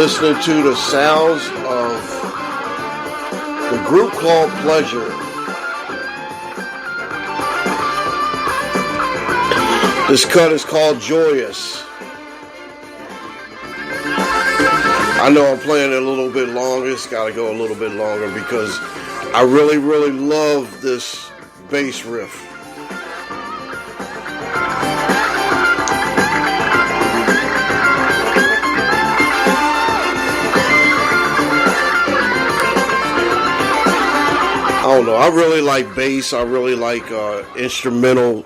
listening to the sounds of the group called Pleasure. This cut is called Joyous. I know I'm playing it a little bit longer. It's got to go a little bit longer because I really, really love this bass riff. I don't know. I really like bass. I really like instrumental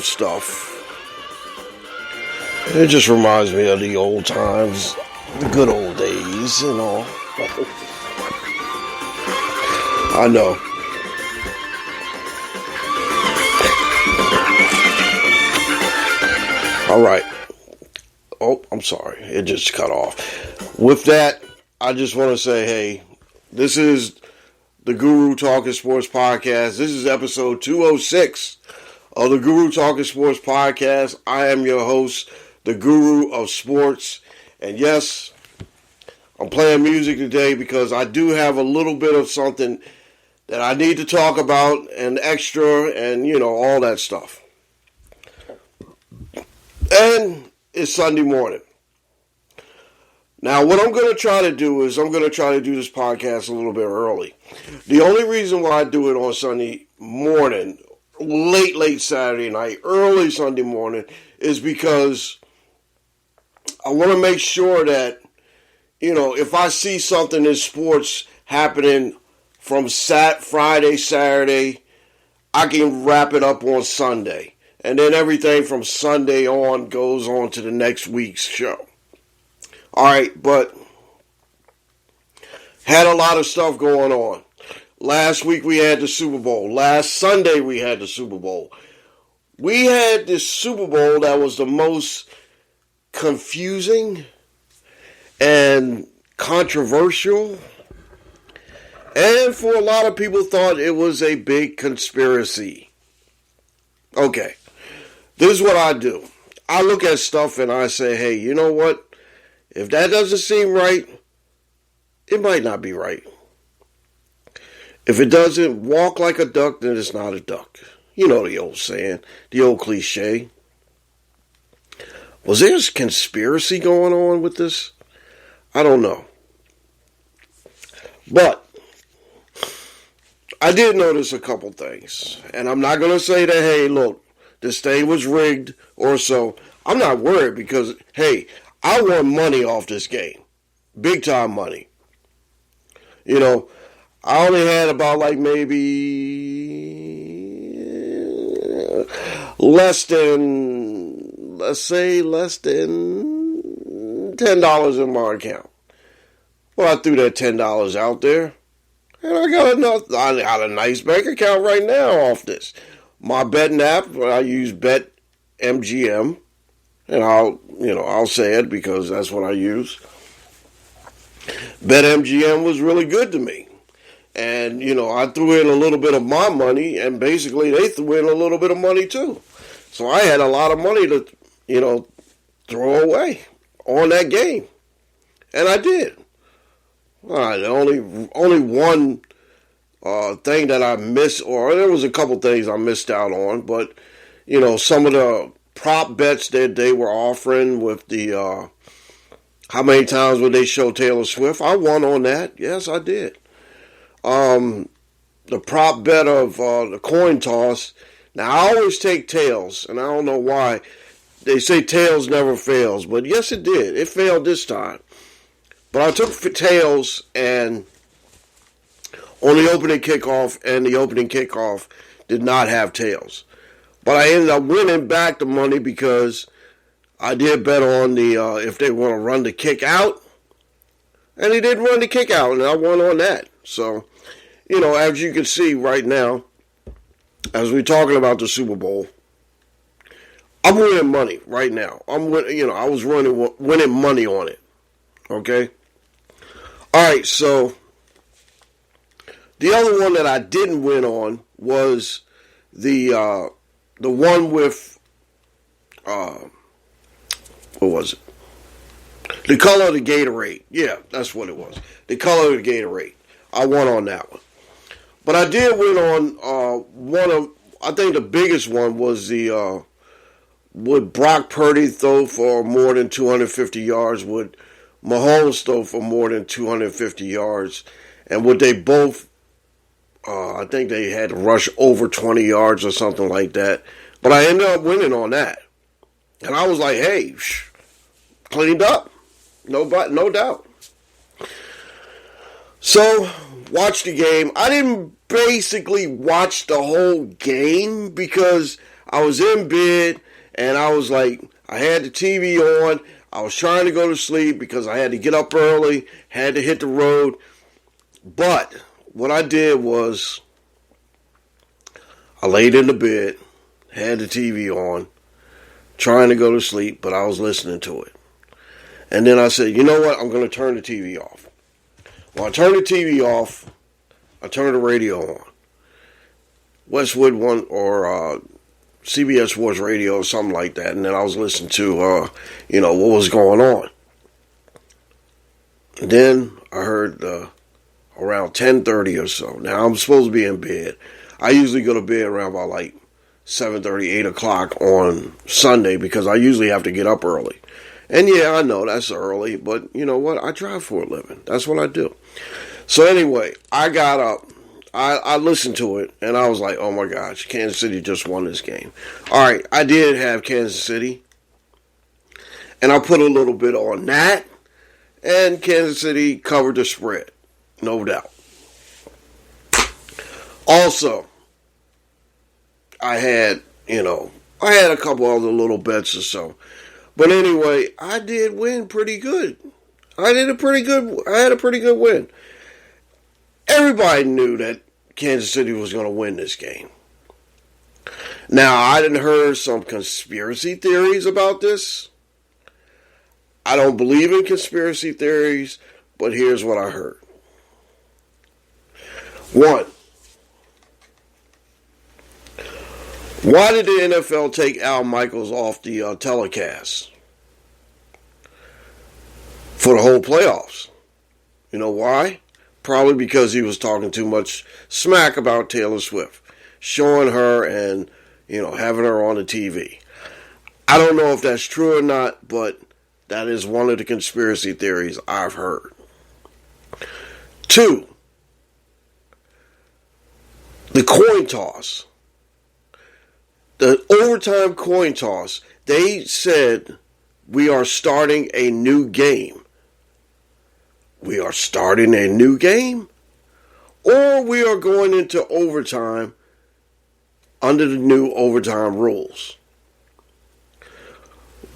stuff. It just reminds me of the old times, the good old days, you know. I know. All right. Oh, I'm sorry. It just cut off. With that, I just want to say, hey, this is the Guru Talking Sports Podcast. This is episode 206 of the Guru Talking Sports Podcast. I am your host, the Guru of Sports. And yes, I'm playing music today because I do have a little bit of something that I need to talk about and extra and, you know, all that stuff. And it's Sunday morning. Now, what I'm going to try to do is I'm going to try to do this podcast a little bit early. The only reason why I do it on Sunday morning, late Saturday night, early Sunday morning, is because I want to make sure that, you know, if I see something in sports happening from Friday, Saturday, I can wrap it up on Sunday. And then everything from Sunday on goes on to the next week's show. All right, but had a lot of stuff going on. Last week we had the Super Bowl. Last Sunday we had the Super Bowl. We had this Super Bowl that was the most confusing and controversial. And for a lot of people thought it was a big conspiracy. Okay, this is what I do. I look at stuff and I say, hey, you know what? If that doesn't seem right, it might not be right. If it doesn't walk like a duck, then it's not a duck. You know the old saying, the old cliche. Was there a conspiracy going on with this? I don't know. But I did notice a couple things. And I'm not going to say that, hey, look, this thing was rigged or so. I'm not worried because, hey, I won money off this game. Big time money. You know, I only had about like maybe less than $10 in my account. Well, I threw that $10 out there. And I got a nice bank account right now off this. My betting app, I use BetMGM. And I'll say it because that's what I use. BetMGM was really good to me. And, you know, I threw in a little bit of my money, and basically they threw in a little bit of money too. So I had a lot of money to, you know, throw away on that game. And I did. All right, only one thing that I missed, or there was a couple things I missed out on, but, you know, some of the prop bets that they were offering with the how many times would they show Taylor Swift, I won on that. Yes, I did. The prop bet of the coin toss. Now, I always take tails, and I don't know why. They say tails never fails, but yes, it did. It failed this time. But I took tails and on the opening kickoff, and the opening kickoff did not have tails. But I ended up winning back the money because I did bet on the if they want to run the kick out. And he did run the kick out, and I won on that. So, you know, as you can see right now, as we're talking about the Super Bowl, I'm winning money right now. I was winning money on it. Okay? All right, so the other one that I didn't win on was the one with What was it? The color of the Gatorade. Yeah, that's what it was. The color of the Gatorade. I won on that one. But I did win on one of, I think the biggest one was the, would Brock Purdy throw for more than 250 yards? Would Mahomes throw for more than 250 yards? And would they both, I think they had to rush over 20 yards or something like that. But I ended up winning on that. And I was like, hey, cleaned up. No doubt. So, watch the game. I didn't basically watch the whole game because I was in bed and I was like, I had the TV on. I was trying to go to sleep because I had to get up early, had to hit the road. But what I did was I laid in the bed, had the TV on, trying to go to sleep, but I was listening to it. And then I said, you know what? I'm going to turn the TV off. Well, I turned the TV off. I turned the radio on. Westwood one or CBS Sports Radio or something like that. And then I was listening to, what was going on. And then I heard around 10:30 or so. Now, I'm supposed to be in bed. I usually go to bed around about like 7:30, 8 o'clock on Sunday because I usually have to get up early. And yeah, I know that's early, but you know what? I drive for a living. That's what I do. So anyway, I got up. I listened to it, and I was like, oh my gosh, Kansas City just won this game. All right, I did have Kansas City, and I put a little bit on that, and Kansas City covered the spread, no doubt. Also, I had a couple other little bets or so. But anyway, I did win pretty good. I had a pretty good win. Everybody knew that Kansas City was going to win this game. Now, I didn't heard some conspiracy theories about this. I don't believe in conspiracy theories, but here's what I heard. One, why did the NFL take Al Michaels off the telecast for the whole playoffs? You know why? Probably because he was talking too much smack about Taylor Swift, showing her and, having her on the TV. I don't know if that's true or not, but that is one of the conspiracy theories I've heard. Two, the coin toss. The overtime coin toss, they said we are starting a new game. We are starting a new game? Or we are going into overtime under the new overtime rules.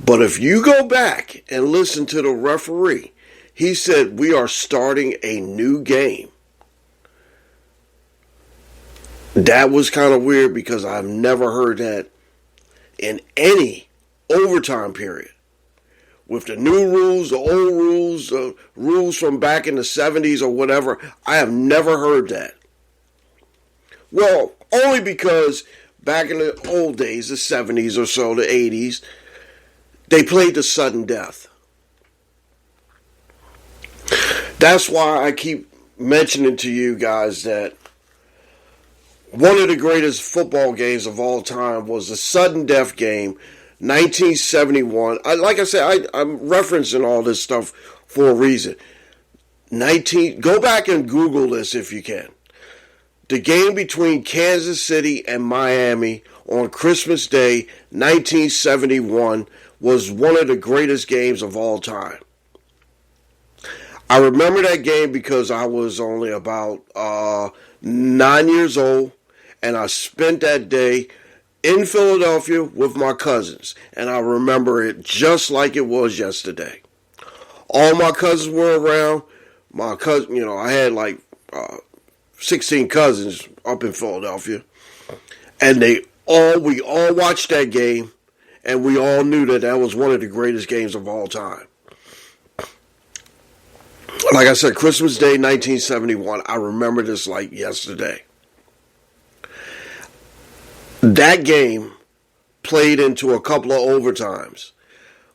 But if you go back and listen to the referee, he said we are starting a new game. That was kind of weird because I've never heard that in any overtime period. With the new rules, the old rules, the rules from back in the 70s or whatever, I have never heard that. Well, only because back in the old days, the 70s or so, the 80s, they played to sudden death. That's why I keep mentioning to you guys that one of the greatest football games of all time was the sudden death game, 1971. Like I said, I'm referencing all this stuff for a reason. Go back and Google this if you can. The game between Kansas City and Miami on Christmas Day, 1971, was one of the greatest games of all time. I remember that game because I was only about 9 years old, and I spent that day in Philadelphia with my cousins, and I remember it just like it was yesterday. All my cousins were around. My cousin, I had like 16 cousins up in Philadelphia, and we all watched that game, and we all knew that was one of the greatest games of all time. Like I said, Christmas Day, 1971, I remember this like yesterday. That game played into a couple of overtimes.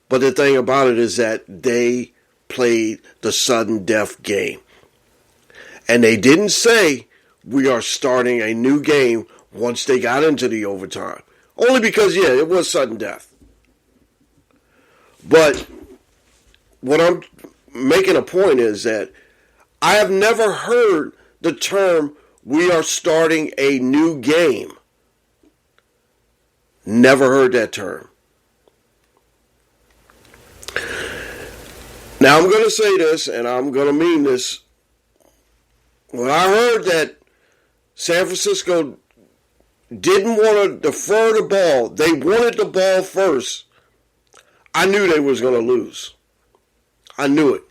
But the thing about it is that they played the sudden death game. And they didn't say we are starting a new game once they got into the overtime. Only because, yeah, it was sudden death. But what I'm making a point is that I have never heard the term we are starting a new game. Never heard that term. Now I'm going to say this, and I'm going to mean this. When I heard that San Francisco didn't want to defer the ball, they wanted the ball first, I knew they was going to lose. I knew it.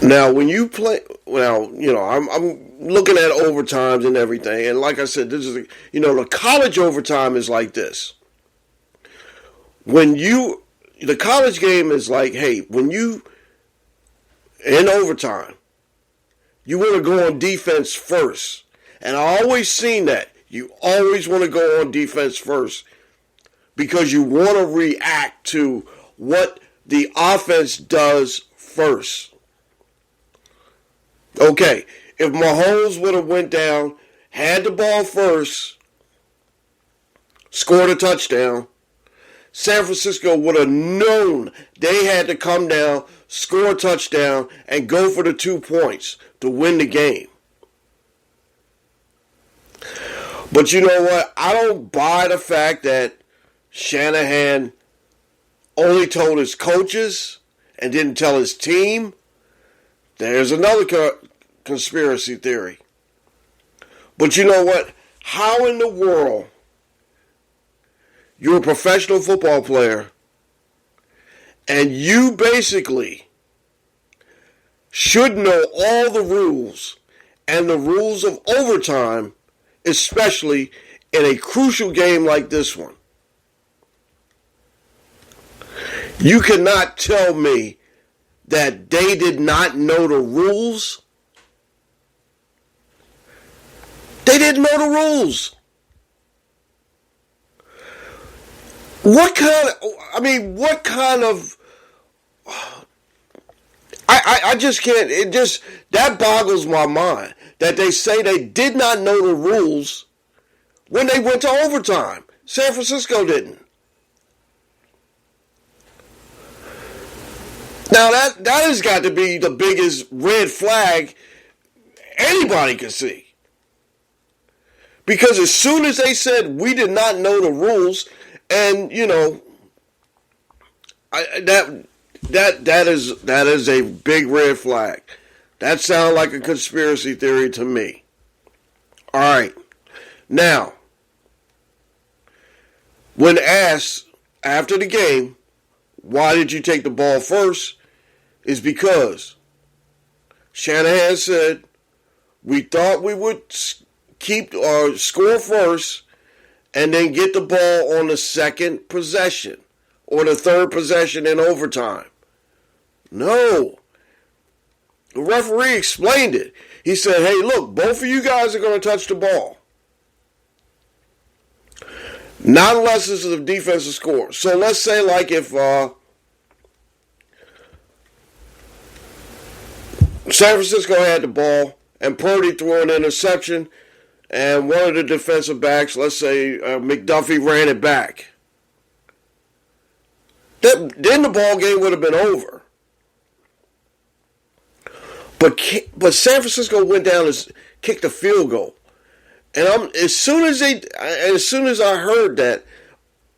Now, when you play, well, you know, I'm looking at overtimes and everything, and like I said, this is, you know, the college overtime is like this. The college game is like, hey, when you, in overtime, you want to go on defense first. And I always seen that. You always want to go on defense first because you want to react to what the offense does first. Okay, if Mahomes would have went down, had the ball first, scored a touchdown, San Francisco would have known they had to come down, score a touchdown, and go for the 2 points to win the game. But you know what? I don't buy the fact that Shanahan only told his coaches and didn't tell his team. There's another conspiracy theory. But you know what? How in the world you're a professional football player and you basically should know all the rules and the rules of overtime, especially in a crucial game like this one? You cannot tell me that they did not know the rules. They didn't know the rules. What kind of, I just can't, that boggles my mind that they say they did not know the rules when they went to overtime. San Francisco didn't. Now that has got to be the biggest red flag anybody can see. Because as soon as they said we did not know the rules, and you know, that is a big red flag. That sounds like a conspiracy theory to me. All right. Now, when asked after the game, why did you take the ball first? Is because Shanahan said we thought we would keep or score first and then get the ball on the second possession or the third possession in overtime. No. The referee explained it. He said, hey, look, both of you guys are going to touch the ball. Not unless it's a defensive score. So let's say like if San Francisco had the ball and Purdy threw an interception and one of the defensive backs, let's say McDuffie, ran it back. Then the ball game would have been over. But San Francisco went down and kicked a field goal. And as soon as I heard that,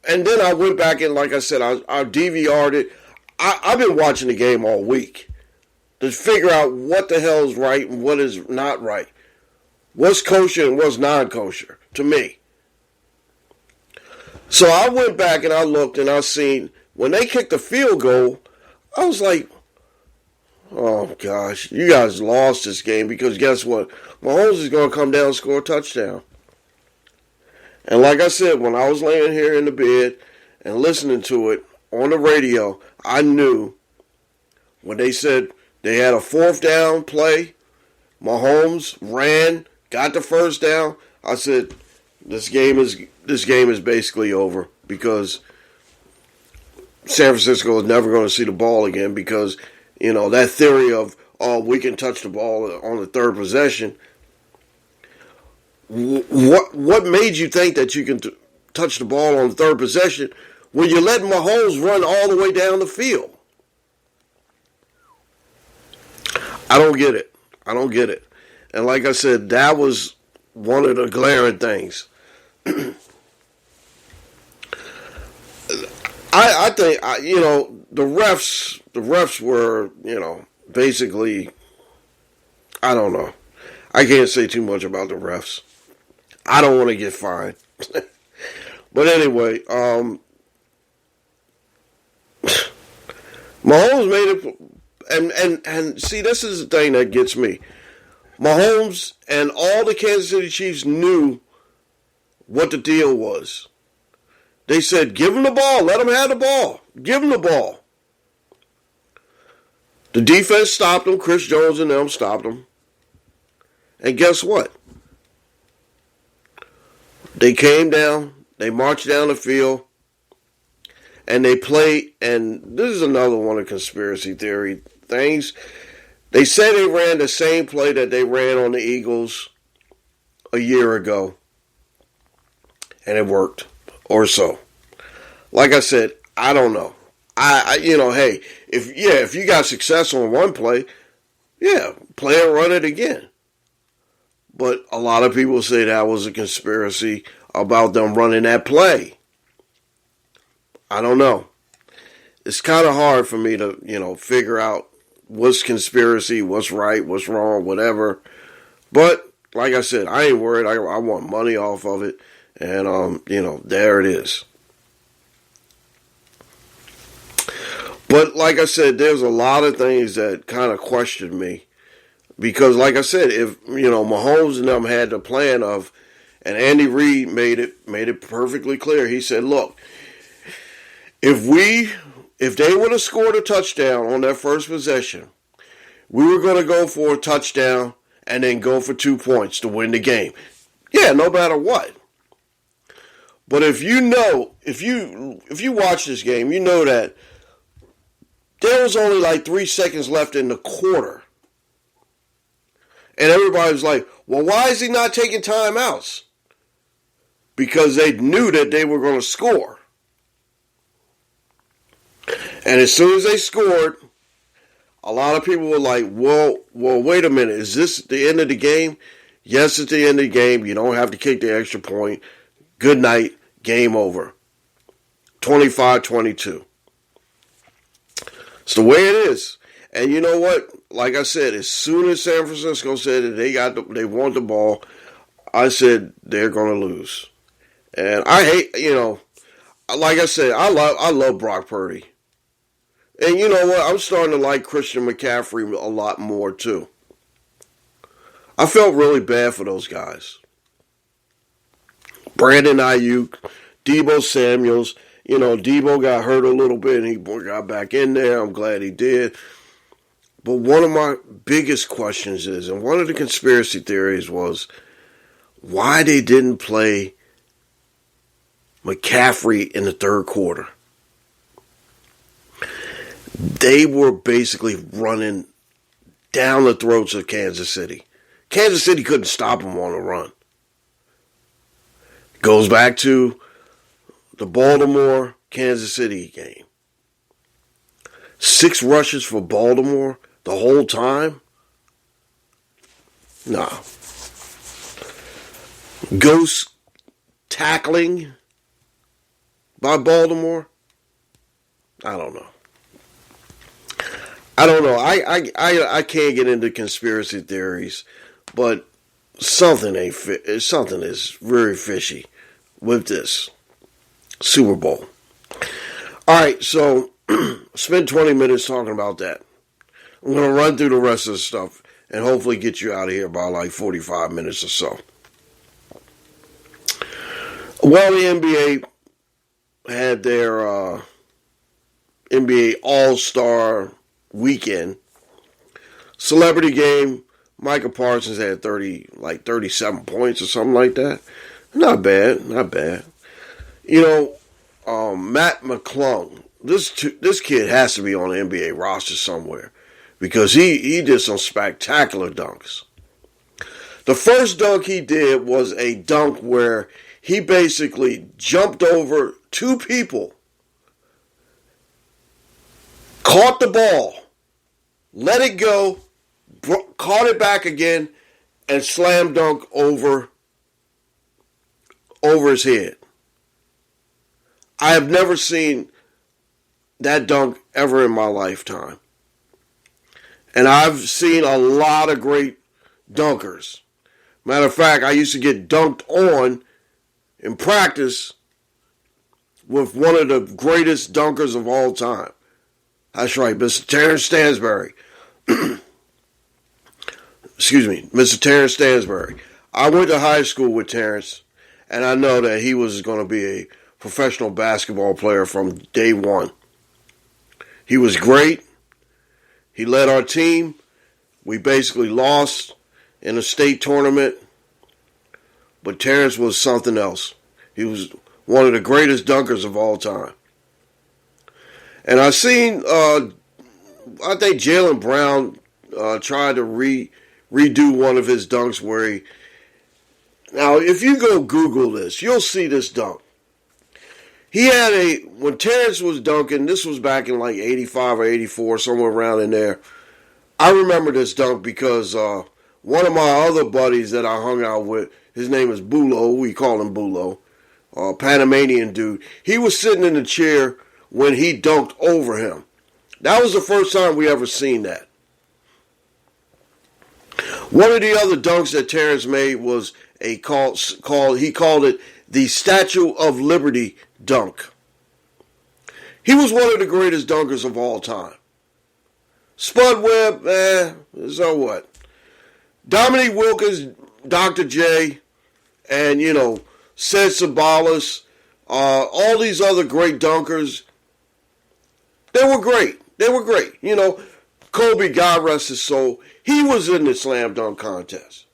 and then I went back and, like I said, I DVR'd it. I've been watching the game all week to figure out what the hell is right and what is not right. What's kosher and what's non-kosher to me. So I went back and I looked and I seen when they kicked the field goal, I was like, oh gosh, you guys lost this game because guess what? Mahomes is going to come down and score a touchdown. And like I said, when I was laying here in the bed and listening to it on the radio, I knew when they said they had a fourth down play, Mahomes ran, got the first down, I said, This game is basically over because San Francisco is never going to see the ball again because, that theory of, we can touch the ball on the third possession. What made you think that you can touch the ball on the third possession when you're letting Mahomes run all the way down the field? I don't get it. And like I said, that was one of the glaring things. I think, the refs were, basically, I don't know. I can't say too much about the refs. I don't want to get fined. But anyway, Mahomes made it, and see, this is the thing that gets me. Mahomes and all the Kansas City Chiefs knew what the deal was. They said, give him the ball. Let him have the ball. Give him the ball. The defense stopped him. Chris Jones and them stopped him. And guess what? They came down. They marched down the field. And they played. And this is another one of conspiracy theory things. They said they ran the same play that they ran on the Eagles a year ago. And it worked. Or so. Like I said, I don't know. Hey, if you got success on one play, play and run it again. But a lot of people say that was a conspiracy about them running that play. I don't know. It's kind of hard for me to, figure out what's conspiracy, what's right, what's wrong, whatever. But like I said, I ain't worried. I want money off of it. And, there it is. But like I said, there's a lot of things that kind of questioned me. Because like I said, if, Mahomes and them had the plan of, and Andy Reid made it perfectly clear. He said, look, if they would have scored a touchdown on their first possession, we were going to go for a touchdown and then go for 2 points to win the game. Yeah, no matter what. But if you watch this game, you know that there was only like 3 seconds left in the quarter. And everybody was like, well, why is he not taking timeouts? Because they knew that they were going to score. And as soon as they scored, a lot of people were like, well, wait a minute. Is this the end of the game? Yes, it's the end of the game. You don't have to kick the extra point. Good night. Game over. 25-22. It's the way it is. And you know what? Like I said, as soon as San Francisco said that they want the ball, I said they're going to lose. And I hate, like I said, I love Brock Purdy. And you know what? I'm starting to like Christian McCaffrey a lot more too. I felt really bad for those guys. Brandon Ayuk, Deebo Samuels. Deebo got hurt a little bit and he got back in there. I'm glad he did. But one of my biggest questions is, and one of the conspiracy theories was, why they didn't play McCaffrey in the third quarter. They were basically running down the throats of Kansas City. Kansas City couldn't stop them on the run. Goes back to the Baltimore-Kansas City game. 6 rushes for Baltimore the whole time? No. Ghost tackling by Baltimore? I don't know. I can't get into conspiracy theories, but something is very fishy with this Super Bowl. All right, so spend 20 minutes talking about that. I'm going to run through the rest of the stuff and hopefully get you out of here by like 45 minutes or so. Well, the NBA had their NBA All-Star weekend. Celebrity game, Michael Parsons had 37 points or something like that. Not bad, not bad. You know, Matt McClung, this kid has to be on the NBA roster somewhere because he did some spectacular dunks. The first dunk he did was a dunk where he basically jumped over two people, caught the ball, let it go, caught it back again, and slam dunk over his head. I have never seen that dunk ever in my lifetime. And I've seen a lot of great dunkers. Matter of fact, I used to get dunked on in practice with one of the greatest dunkers of all time. That's right, Mr. Terrence Stansbury. Excuse me, Mr. Terrence Stansbury. I went to high school with Terrence, and I know that he was going to be a professional basketball player from day one. He was great. He led our team. We basically lost in a state tournament, but Terrence was something else. He was one of the greatest dunkers of all time. And I seen, I think Jaylen Brown tried to redo one of his dunks where he. Now, if you go Google this, you'll see this dunk. He had when Terrence was dunking, this was back in like 85 or 84, somewhere around in there. I remember this dunk because one of my other buddies that I hung out with, his name is Bulo, we call him Bulo, Panamanian dude. He was sitting in the chair when he dunked over him. That was the first time we ever seen that. One of the other dunks that Terrence made was he called it the Statue of Liberty dunk. He was one of the greatest dunkers of all time. Spud Webb, so what? Dominique Wilkins, Dr. J, and, Sid Sabalas, all these other great dunkers, they were great. They were great. Kobe, God rest his soul, he was in the slam dunk contest.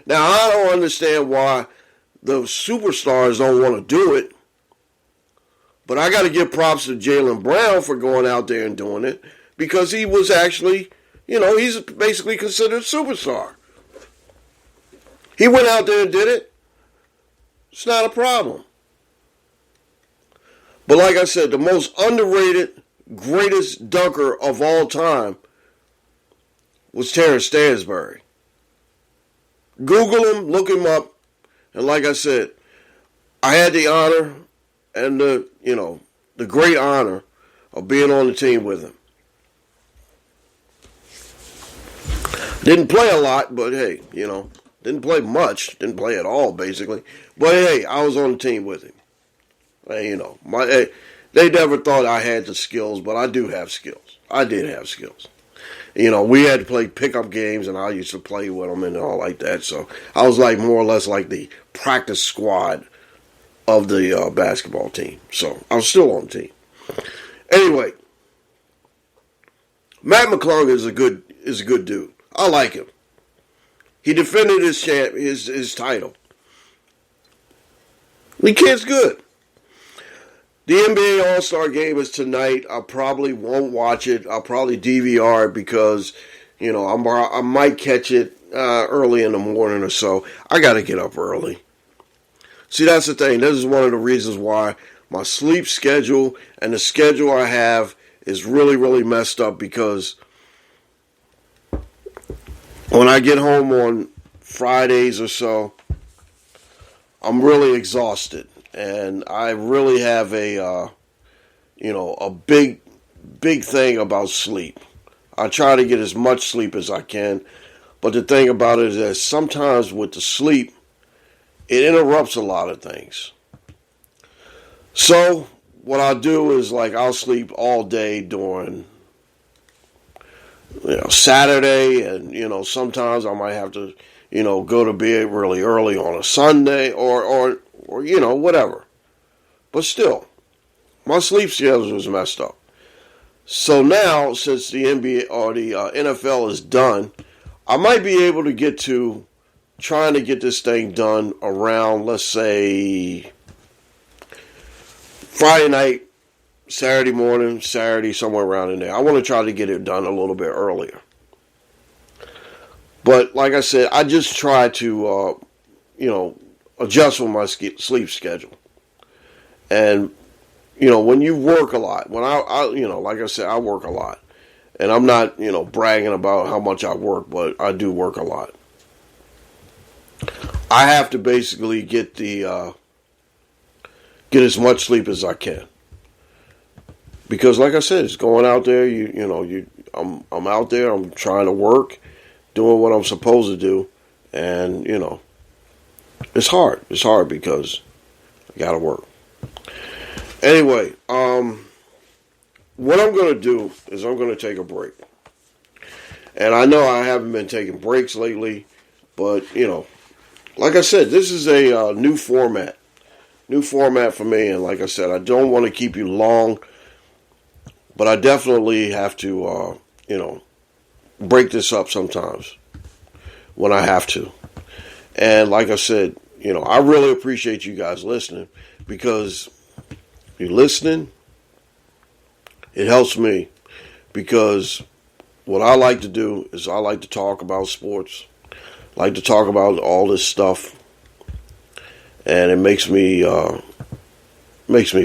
Now, I don't understand why the superstars don't want to do it, but I got to give props to Jaylen Brown for going out there and doing it because he was actually, he's basically considered a superstar. He went out there and did it. It's not a problem. But like I said, the most underrated, greatest dunker of all time was Terrence Stansbury. Google him, look him up, and like I said, I had the honor and the great honor of being on the team with him. Didn't play a lot, but hey, didn't play much, didn't play at all basically. But hey, I was on the team with him. They never thought I had the skills, but I do have skills. I did have skills. We had to play pickup games, and I used to play with them and all like that. So I was like more or less like the practice squad of the basketball team. So I was still on the team. Anyway, Matt McClung is a good dude. I like him. He defended his title. The kid's good. The NBA All-Star Game is tonight. I probably won't watch it. I'll probably DVR it because, I might catch it early in the morning or so. I got to get up early. See, that's the thing. This is one of the reasons why my sleep schedule and the schedule I have is really, really messed up because when I get home on Fridays or so, I'm really exhausted. And I really have a big thing about sleep. I try to get as much sleep as I can. But the thing about it is that sometimes with the sleep, it interrupts a lot of things. So what I'll do is I'll sleep all day during Saturday, and sometimes I might have to go to bed really early on a Sunday or whatever. But still, my sleep schedule is messed up. So now, since the NBA or the NFL is done, I might be able to get to trying to get this thing done around, let's say, Friday night, Saturday morning, Saturday, somewhere around in there. I want to try to get it done a little bit earlier. But like I said, I just try to, adjust with my sleep schedule. And, when you work a lot, when I like I said, I work a lot. And I'm not, bragging about how much I work, but I do work a lot. I have to basically get as much sleep as I can. Because like I said, it's going out there, I'm out there, I'm trying to work, doing what I'm supposed to do, and, it's hard. It's hard because I gotta work. Anyway, what I'm going to do is I'm going to take a break. And I know I haven't been taking breaks lately, but, like I said, this is a new format. New format for me, and like I said, I don't want to keep you long, but I definitely have to, break this up sometimes when I have to. And like I said, I really appreciate you guys listening, because you're listening, it helps me, because what I like to do is I like to talk about sports, like to talk about all this stuff, and it makes me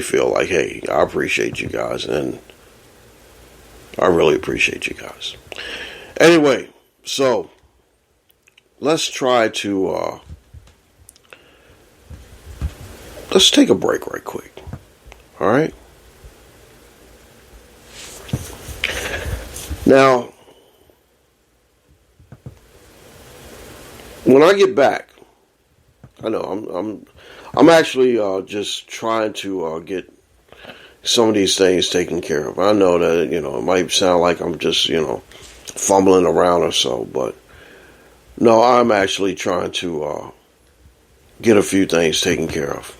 feel like, hey, I appreciate you guys, and I really appreciate you guys. Anyway, so let's try to let's take a break right quick. All right. Now, when I get back, I know I'm actually just trying to get some of these things taken care of. I know that it might sound like I'm just fumbling around or so, but no, I'm actually trying to get a few things taken care of.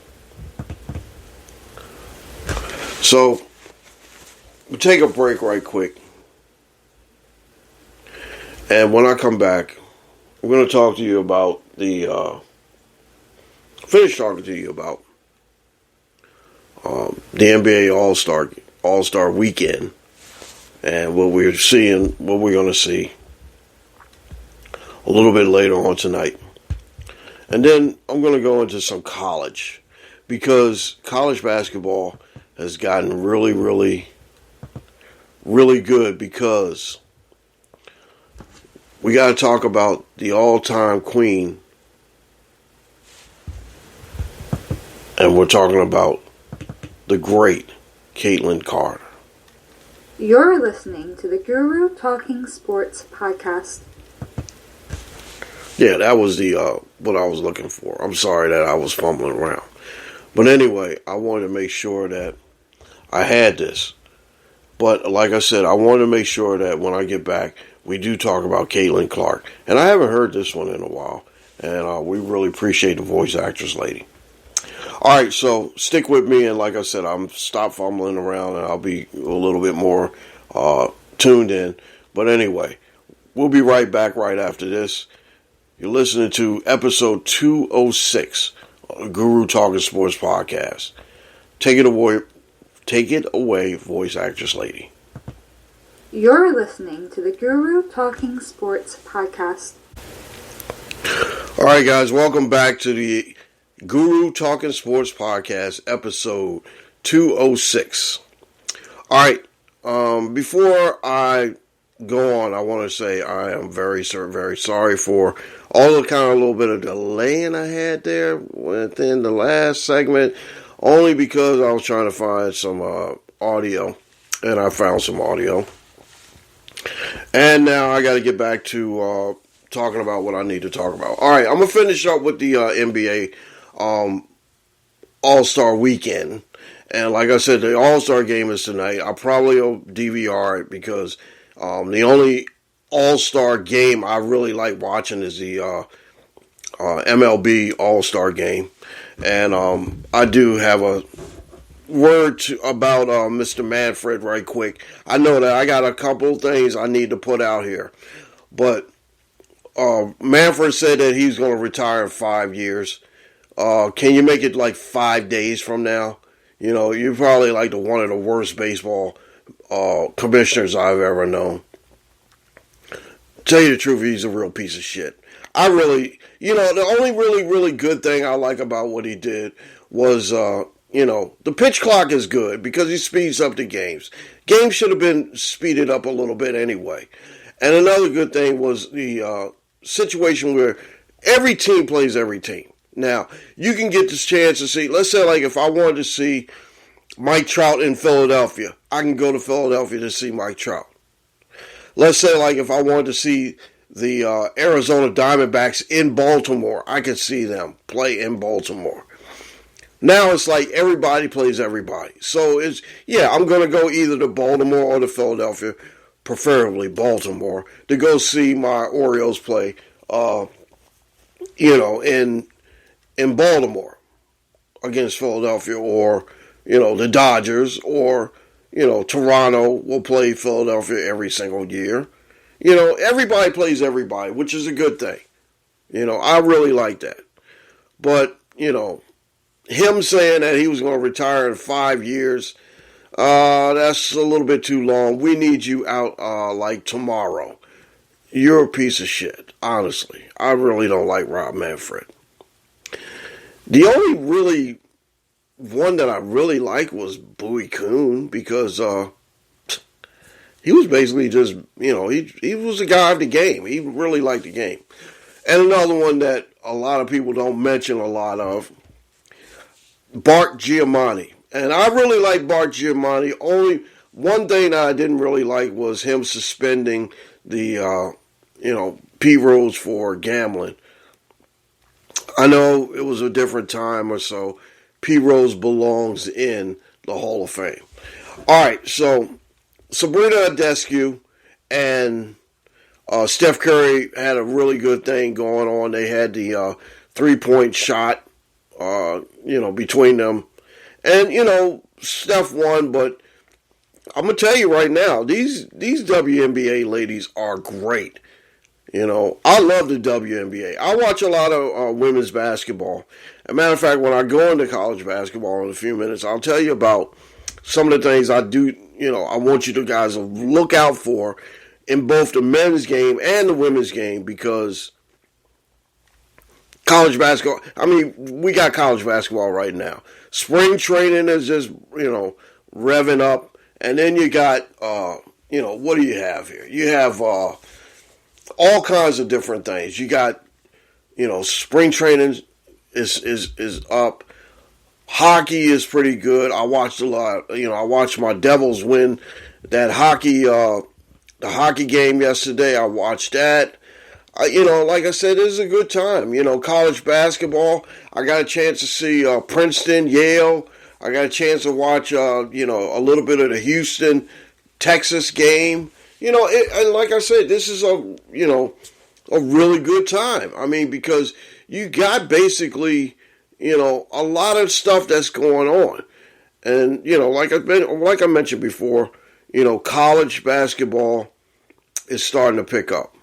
So, we'll take a break right quick. And when I come back, I'm going to talk to you about finish talking to you about the NBA All-Star Weekend and what we're going to see a little bit later on tonight. And then I'm going to go into some college, because college basketball has gotten really, really, really good, because we got to talk about the all-time queen, and we're talking about the great Caitlin Carter. You're listening to the Guru Talking Sports Podcast. Yeah, that was the what I was looking for. I'm sorry that I was fumbling around. But anyway, I wanted to make sure that I had this. But like I said, I wanted to make sure that when I get back, we do talk about Caitlin Clark. And I haven't heard this one in a while. And we really appreciate the voice actress lady. All right, so stick with me. And like I said, I'm stop fumbling around, and I'll be a little bit more tuned in. But anyway, we'll be right back right after this. You're listening to episode 206 of the Guru Talking Sports Podcast. Take it away, voice actress lady. You're listening to the Guru Talking Sports Podcast. All right, guys, welcome back to the Guru Talking Sports Podcast, episode 206. All right, before I go on, I want to say I am very sorry for all the kind of little bit of delaying I had there within the last segment, only because I was trying to find some audio, and I found some audio. And now I got to get back to talking about what I need to talk about. All right, I'm going to finish up with the NBA All-Star Weekend. And like I said, the All-Star game is tonight. I'll probably DVR it, because the only All-Star game I really like watching is the MLB All-Star game. And I do have a word about Mr. Manfred right quick. I know that I got a couple things I need to put out here. But Manfred said that he's going to retire in 5 years. Can you make it like 5 days from now? You know, you're probably like one of the worst baseball commissioners I've ever known. Tell you the truth, he's a real piece of shit. I really, the only really good thing I like about what he did was, the pitch clock is good because he speeds up the games. Games should have been speeded up a little bit anyway. And another good thing was the situation where every team plays every team. Now, you can get this chance to see, let's say like if I wanted to see Mike Trout in Philadelphia, I can go to Philadelphia to see Mike Trout. Let's say like if I wanted to see the Arizona Diamondbacks in Baltimore, I could see them play in Baltimore. Now it's like everybody plays everybody. So I'm going to go either to Baltimore or to Philadelphia, preferably Baltimore, to go see my Orioles play, in Baltimore against Philadelphia, or, the Dodgers, or, Toronto will play Philadelphia every single year. Everybody plays everybody, which is a good thing. I really like that. But, him saying that he was going to retire in 5 years, that's a little bit too long. We need you out like tomorrow. You're a piece of shit, honestly. I really don't like Rob Manfred. The only really one that I really liked was Bowie Kuhn, because he was basically just, he was a guy of the game. He really liked the game. And another one that a lot of people don't mention a lot of, Bart Giamatti. And I really like Bart Giamatti. Only one thing that I didn't really like was him suspending the, Pete Rose for gambling. I know it was a different time or so. Pete Rose belongs in the Hall of Fame. All right, so Sabrina Ionescu and Steph Curry had a really good thing going on. They had the 3-point shot, between them. And, Steph won, but I'm going to tell you right now, these WNBA ladies are great. I love the WNBA. I watch a lot of women's basketball. As a matter of fact, when I go into college basketball in a few minutes, I'll tell you about some of the things I do, I want you guys to look out for in both the men's game and the women's game, because college basketball, we got college basketball right now. Spring training is just, revving up. And then you got, what do you have here? You have all kinds of different things. You got, spring training is up. Hockey is pretty good. I watched a lot. I watched my Devils win that the hockey game yesterday. I watched that. Like I said, it is a good time. College basketball. I got a chance to see Princeton, Yale. I got a chance to watch, a little bit of the Houston, Texas game. And like I said, this is a really good time. Because you got basically, a lot of stuff that's going on. And, like I mentioned before, college basketball is starting to pick up.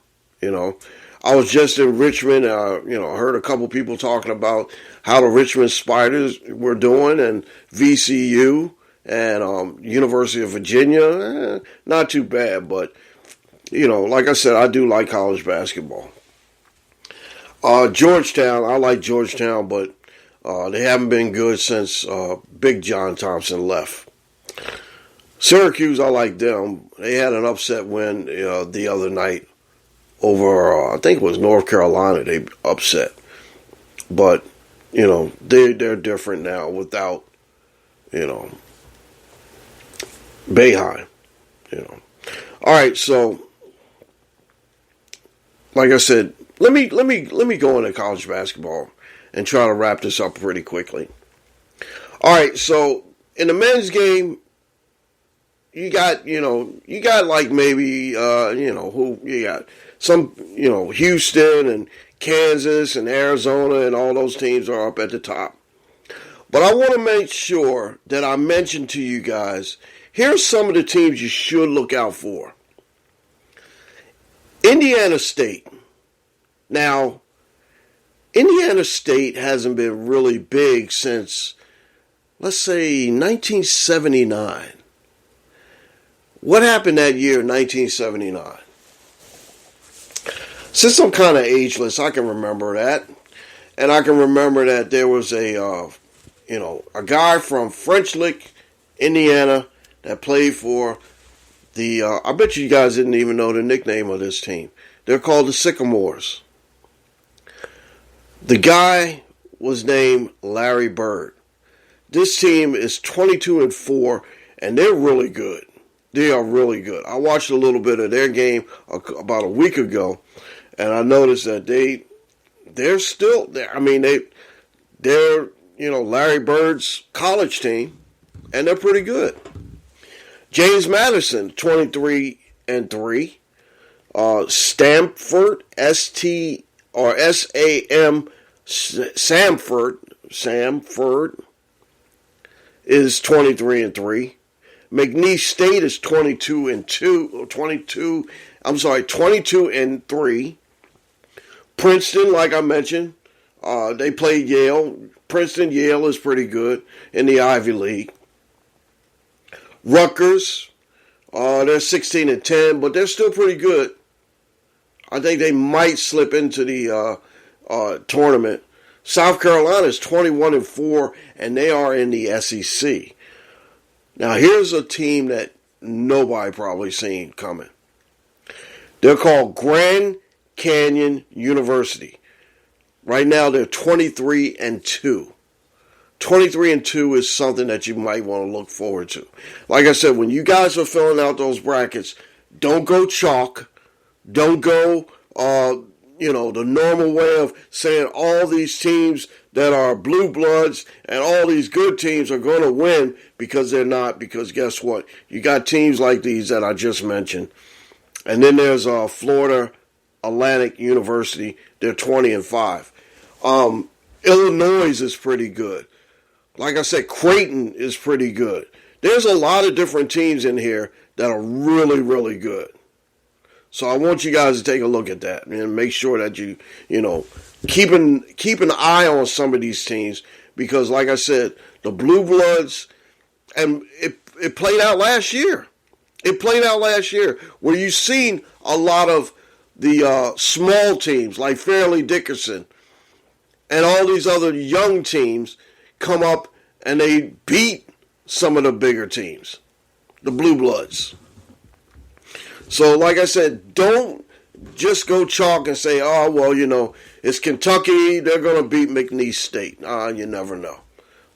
I was just in Richmond. I heard a couple people talking about how the Richmond Spiders were doing, and VCU and University of Virginia. Not too bad, but like I said, I do like college basketball. Georgetown, I like Georgetown, but they haven't been good since Big John Thompson left. Syracuse, I like them. They had an upset win the other night over, I think it was North Carolina. They upset, but they're different now without Boeheim. All right, so like I said, let me go into college basketball and try to wrap this up pretty quickly. All right, so in the men's game, you got like maybe who you got. Some, Houston and Kansas and Arizona and all those teams are up at the top. But I want to make sure that I mention to you guys, here's some of the teams you should look out for. Indiana State. Now, Indiana State hasn't been really big since, let's say, 1979. What happened that year, 1979? Since I'm kind of ageless, I can remember that. And I can remember that there was a guy from French Lick, Indiana, that played for the, I bet you guys didn't even know the nickname of this team. They're called the Sycamores. The guy was named Larry Bird. This team is 22-4, and they're really good. They are really good. I watched a little bit of their game about a week ago, and I noticed that they're still there. I mean, they're Larry Bird's college team, and they're pretty good. James Madison, 23-3. Samford, Samford is 23-3. McNeese State is 22-3. Princeton, like I mentioned, they played Yale. Yale is pretty good in the Ivy League. Rutgers, they're 16-10, but they're still pretty good. I think they might slip into the tournament. South Carolina is 21-4, and they are in the SEC. Now, here's a team that nobody probably seen coming. They're called Grand Canyon University. Right now, they're 23-2. 23-2 is something that you might want to look forward to. Like I said, when you guys are filling out those brackets, don't go chalk. Don't go, the normal way of saying all these teams that are blue bloods and all these good teams are going to win, because they're not. Because guess what? You got teams like these that I just mentioned. And then there's Florida Atlantic University. They're 20-5. Illinois is pretty good. Like I said, Creighton is pretty good. There's a lot of different teams in here that are really, really good. So I want you guys to take a look at that and make sure that you keep an eye on some of these teams, because, like I said, the Blue Bloods, and it played out last year. It played out last year where you've seen a lot of the small teams like Fairleigh Dickinson and all these other young teams come up and they beat some of the bigger teams, the Blue Bloods. So, like I said, don't just go chalk and say, oh, well, it's Kentucky, they're going to beat McNeese State. You never know.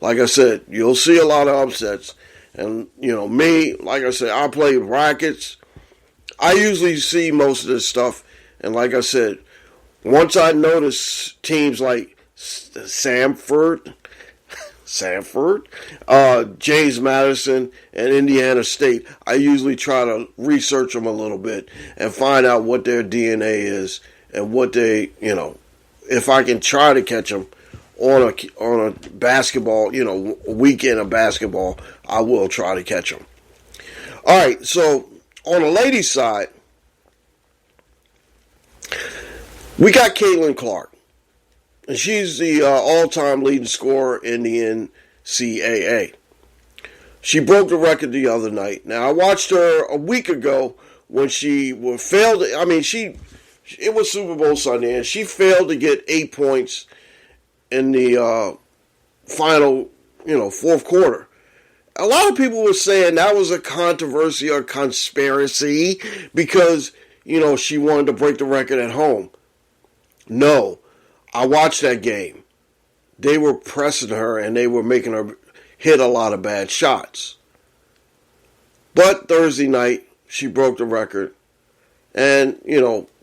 Like I said, you'll see a lot of upsets. And, me, like I said, I play brackets. I usually see most of this stuff. And like I said, once I notice teams like Samford, James Madison, and Indiana State, I usually try to research them a little bit and find out what their DNA is and what they, if I can try to catch them on a basketball, weekend of basketball, I will try to catch them. All right, so on the ladies' side, we got Caitlin Clark. And she's the all-time leading scorer in the NCAA. She broke the record the other night. Now, I watched her a week ago when she failed. I mean, it was Super Bowl Sunday, and she failed to get 8 points in the final, fourth quarter. A lot of people were saying that was a controversy or conspiracy because, she wanted to break the record at home. No. I watched that game. They were pressing her and they were making her hit a lot of bad shots. But Thursday night, she broke the record. And,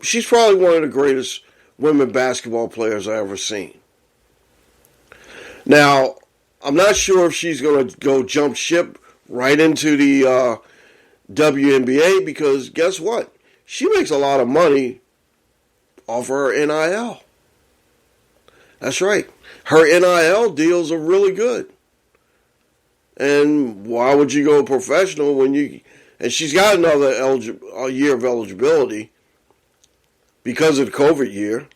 she's probably one of the greatest women basketball players I've ever seen. Now, I'm not sure if she's going to go jump ship right into the WNBA, because guess what? She makes a lot of money off her NIL. That's right. Her NIL deals are really good. And why would you go professional and she's got another year of eligibility because of the COVID year.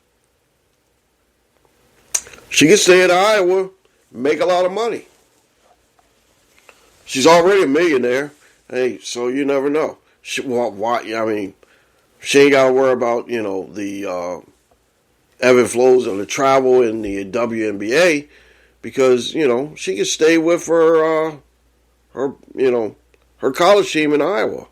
She can stay at Iowa, make a lot of money. She's already a millionaire. Hey, so you never know. She ain't got to worry about, the ebb and flows of the travel in the WNBA because, she can stay with her college team in Iowa.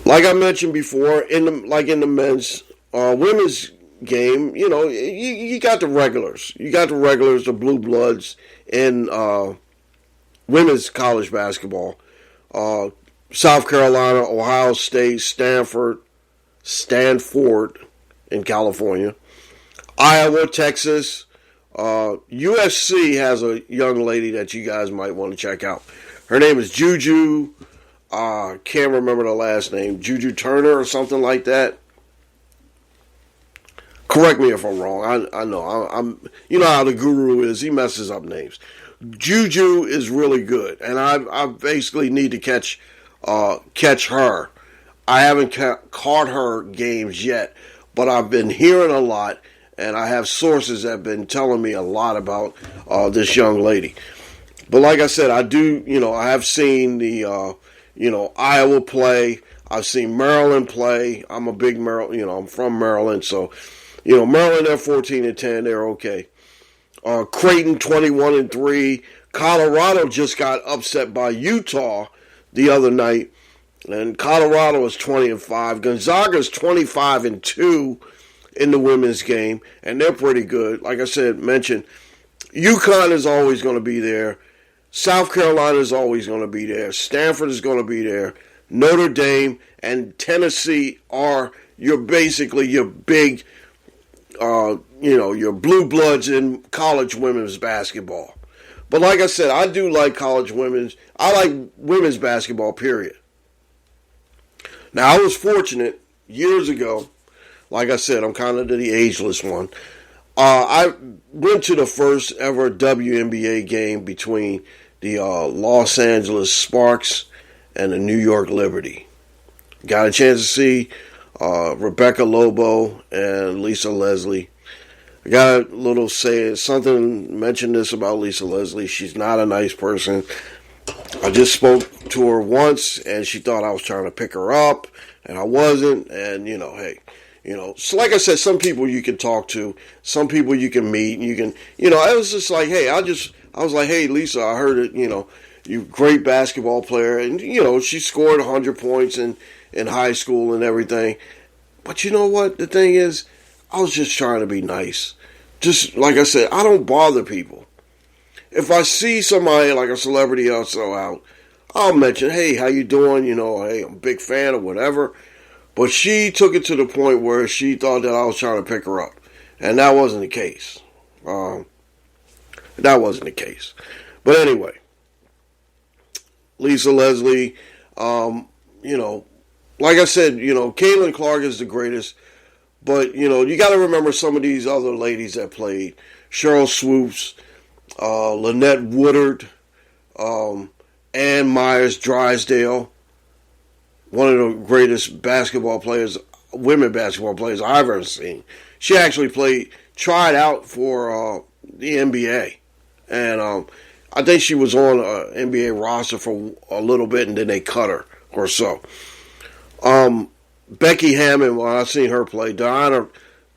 Like I mentioned before, in the men's, women's game, you got the regulars. You got the regulars, the blue bloods in women's college basketball. South Carolina, Ohio State, Stanford in California, Iowa, Texas. USC has a young lady that you guys might want to check out. Her name is Juju. Can't remember the last name. Juju Turner or something like that. Correct me if I'm wrong. I know. I'm. You know how the guru is. He messes up names. Juju is really good, and I basically need to catch her. I haven't caught her games yet, but I've been hearing a lot, and I have sources that have been telling me a lot about this young lady. But like I said, I do. I have seen the Iowa play. I've seen Maryland play. I'm a big Maryland. I'm from Maryland, so. Maryland, they're 14-10. They're okay. Creighton, 21-3. Colorado just got upset by Utah the other night, and Colorado is 20-5. Gonzaga's 25-2 in the women's game, and they're pretty good. Like I said, mentioned, UConn is always going to be there. South Carolina is always going to be there. Stanford is going to be there. Notre Dame and Tennessee are basically your big. Your blue bloods in college women's basketball. But like I said, I do like college women's. I like women's basketball, period. Now, I was fortunate years ago. Like I said, I'm kind of the ageless one. I went to the first ever WNBA game between the Los Angeles Sparks and the New York Liberty. Got a chance to see Rebecca Lobo and Lisa Leslie. I got a little mentioned this about Lisa Leslie. She's not a nice person. I just spoke to her once, and she thought I was trying to pick her up, and I wasn't. And, hey, so like I said, some people you can talk to, some people you can meet, and you can, I was just like, hey, I was like, hey, Lisa, I heard it, you're a great basketball player, and, she scored 100 points in high school and everything. But you know what? The thing is, I was just trying to be nice. Just like I said, I don't bother people. If I see somebody like a celebrity also out, I'll mention, hey, how you doing? Hey, I'm a big fan or whatever. But she took it to the point where she thought that I was trying to pick her up. And that wasn't the case. That wasn't the case. But anyway, Lisa Leslie, like I said, Caitlin Clark is the greatest. But, you got to remember some of these other ladies that played. Cheryl Swoops, Lynette Woodard, Ann Myers Drysdale. One of the greatest women basketball players I've ever seen. She actually tried out for the NBA. And I think she was on an NBA roster for a little bit, and then they cut her or so. Becky Hammond, when I seen her play, Diana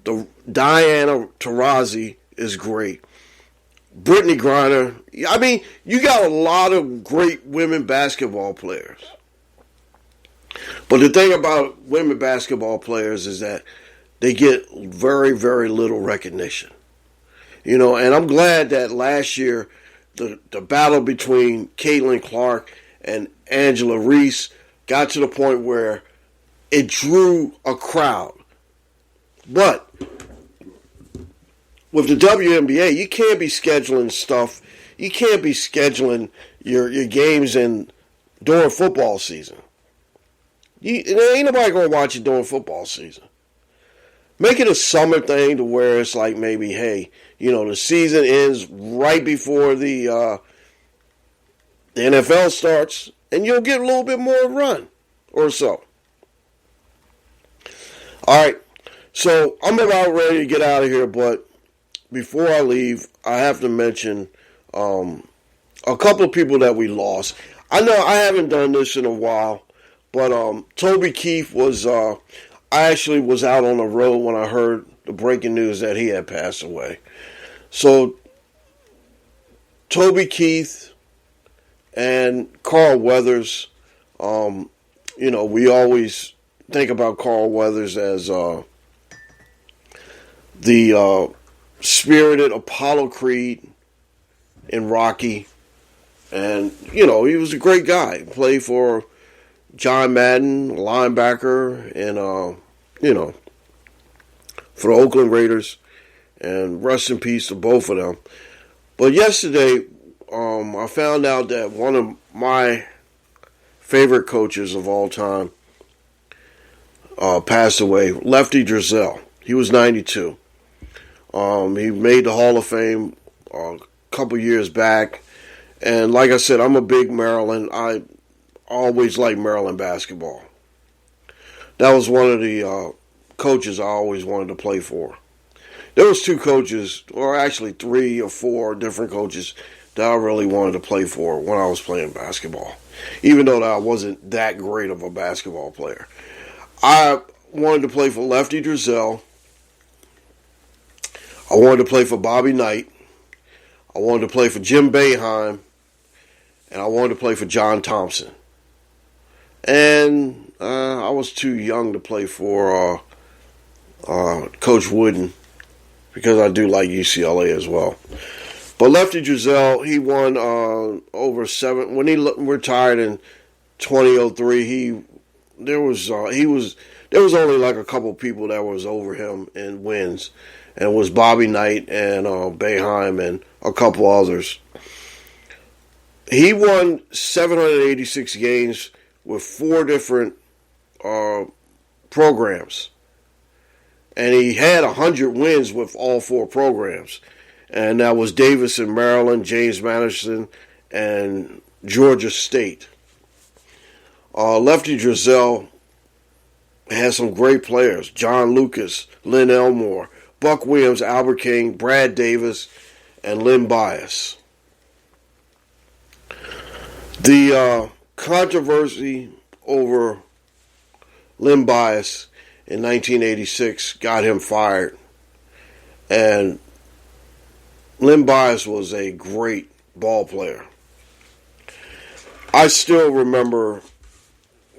Taurasi is great. Brittany Griner. I mean, you got a lot of great women basketball players. But the thing about women basketball players is that they get very, very little recognition. And I'm glad that last year the battle between Caitlin Clark and Angela Reese got to the point where it drew a crowd. But with the WNBA, you can't be scheduling stuff. You can't be scheduling your games during football season. There ain't nobody going to watch it during football season. Make it a summer thing to where it's like maybe, hey, the season ends right before the NFL starts, and you'll get a little bit more run or so. All right, So I'm about ready to get out of here, but before I leave, I have to mention a couple of people that we lost. I know I haven't done this in a while, but Toby Keith was. I actually was out on the road when I heard the breaking news that he had passed away. So Toby Keith and Carl Weathers. We always think about Carl Weathers as the spirited Apollo Creed in Rocky. And, he was a great guy. Played for John Madden, linebacker, and, for the Oakland Raiders. And rest in peace to both of them. But yesterday, I found out that one of my favorite coaches of all time passed away, Lefty Driesell. He was 92. He made the Hall of Fame a couple years back. And like I said, I'm a big Maryland. I always liked Maryland basketball. That was one of the coaches I always wanted to play for. There was two coaches, or actually 3 or 4 different coaches that I really wanted to play for when I was playing basketball. Even though I wasn't that great of a basketball player. I wanted to play for Lefty Driesell. I wanted to play for Bobby Knight. I wanted to play for Jim Boeheim. And I wanted to play for John Thompson. And I was too young to play for Coach Wooden, because I do like UCLA as well. But Lefty Driesell, he won over 7. When he retired in 2003, there was only like a couple people that was over him in wins, and it was Bobby Knight and Boeheim and a couple others. He won 786 games with 4 different programs. And he had 100 wins with all 4 programs. And that was Davis in Maryland, James Madison, and Georgia State. Lefty Driesell had some great players. John Lucas, Lynn Elmore, Buck Williams, Albert King, Brad Davis, and Lynn Bias. The controversy over Lynn Bias in 1986 got him fired. And Lynn Bias was a great ball player. I still remember,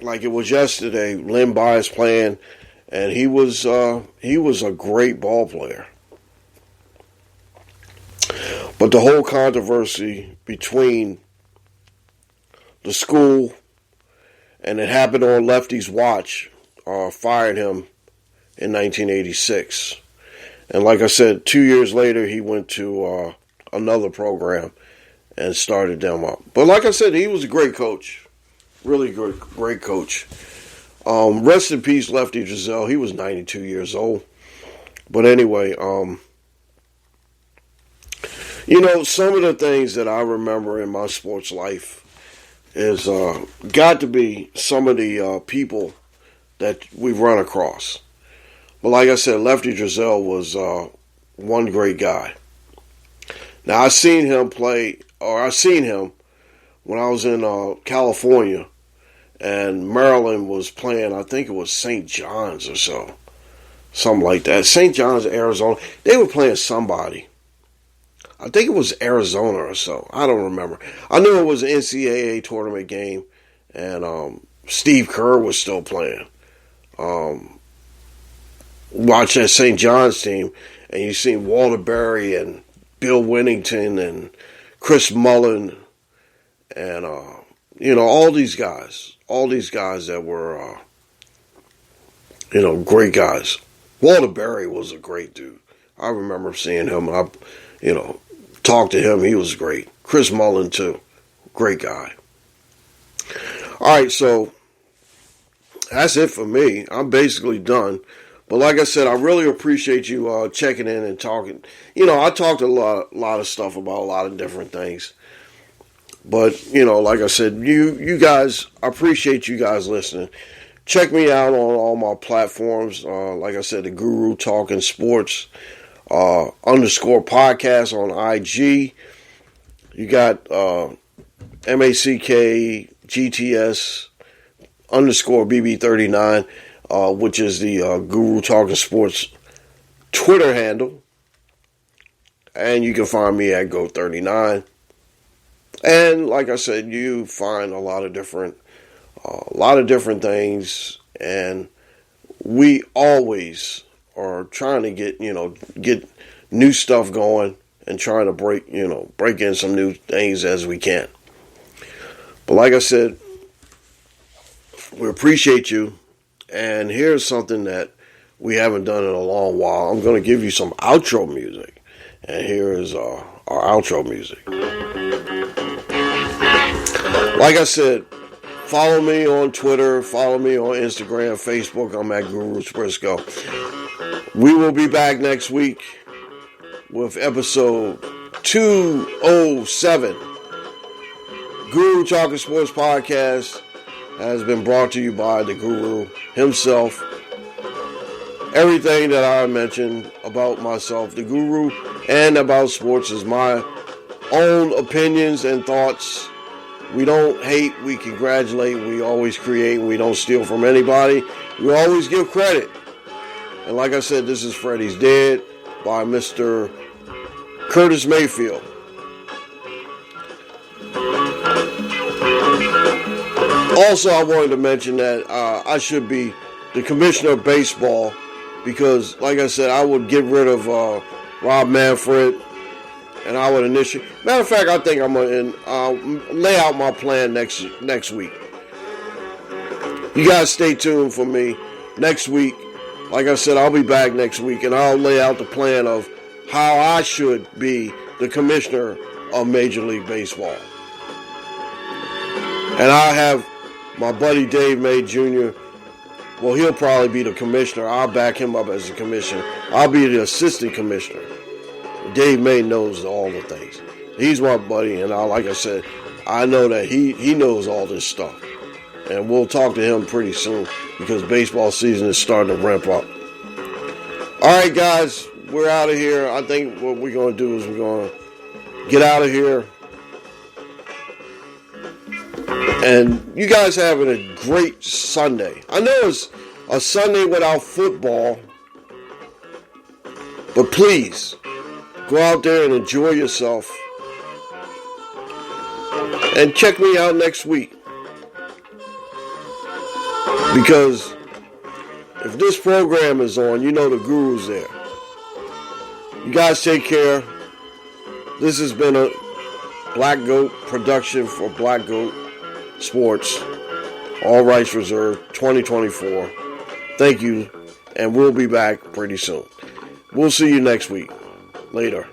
like it was yesterday, Lynn Bias playing, and he was a great ball player. But the whole controversy between the school, and it happened on Lefty's watch, fired him in 1986. And like I said, 2 years later, he went to another program and started them up. But like I said, he was a great coach. Really great coach. Rest in peace, Lefty Driesell. He was 92 years old. But anyway, some of the things that I remember in my sports life is got to be some of the people that we've run across. But like I said, Lefty Driesell was one great guy. Now, I seen him when I was in California, and Maryland was playing, I think it was St. John's or so. Something like that. St. John's, Arizona. They were playing somebody. I think it was Arizona or so. I don't remember. I knew it was an NCAA tournament game, and Steve Kerr was still playing. Watch that St. John's team, and you see Walter Berry and Bill Winnington and Chris Mullen and, all these guys that were, great guys. Walter Berry was a great dude. I remember seeing him, and I, talked to him. He was great. Chris Mullen, too. Great guy. All right, so that's it for me. I'm basically done. But like I said, I really appreciate you checking in and talking. I talked a lot of stuff about a lot of different things. But, like I said, you guys, I appreciate you guys listening. check me out on all my platforms. Like I said, the Guru Talking Sports _ podcast on IG. You got MACKGTS _ BB39, which is the Guru Talking Sports Twitter handle. And you can find me at Go39. And like I said, you find a lot of different things, and we always are trying to get new stuff going and trying to break in some new things as we can. But like I said, we appreciate you, and here's something that we haven't done in a long while. I'm going to give you some outro music, and here is our outro music. Like I said, follow me on Twitter, follow me on Instagram, Facebook. I'm at Guru Sprisco. We will be back next week with episode 207. Guru Talking Sports Podcast has been brought to you by the Guru himself. Everything that I mentioned about myself, the Guru, and about sports is my own opinions and thoughts. We don't hate, we congratulate, we always create, we don't steal from anybody. We always give credit. And like I said, this is Freddy's Dead by Mr. Curtis Mayfield. Also, I wanted to mention that I should be the commissioner of baseball because, like I said, I would get rid of Rob Manfred. And I would initiate. Matter of fact, I think I'm going to lay out my plan next week. You guys stay tuned for me next week. Like I said, I'll be back next week, and I'll lay out the plan of how I should be the commissioner of Major League Baseball. And I'll have my buddy Dave May Jr. Well, he'll probably be the commissioner. I'll back him up as the commissioner. I'll be the assistant commissioner. Dave May knows all the things. He's my buddy, and like I said, I know that he knows all this stuff. And we'll talk to him pretty soon because baseball season is starting to ramp up. All right, guys, we're out of here. I think what we're going to do is we're going to get out of here. And you guys having a great Sunday. I know it's a Sunday without football, but please, go out there and enjoy yourself. And check me out next week. Because if this program is on, you know the Guru's there. You guys take care. This has been a Black Goat production for Black Goat Sports. All rights reserved, 2024. Thank you. And we'll be back pretty soon. We'll see you next week. Later.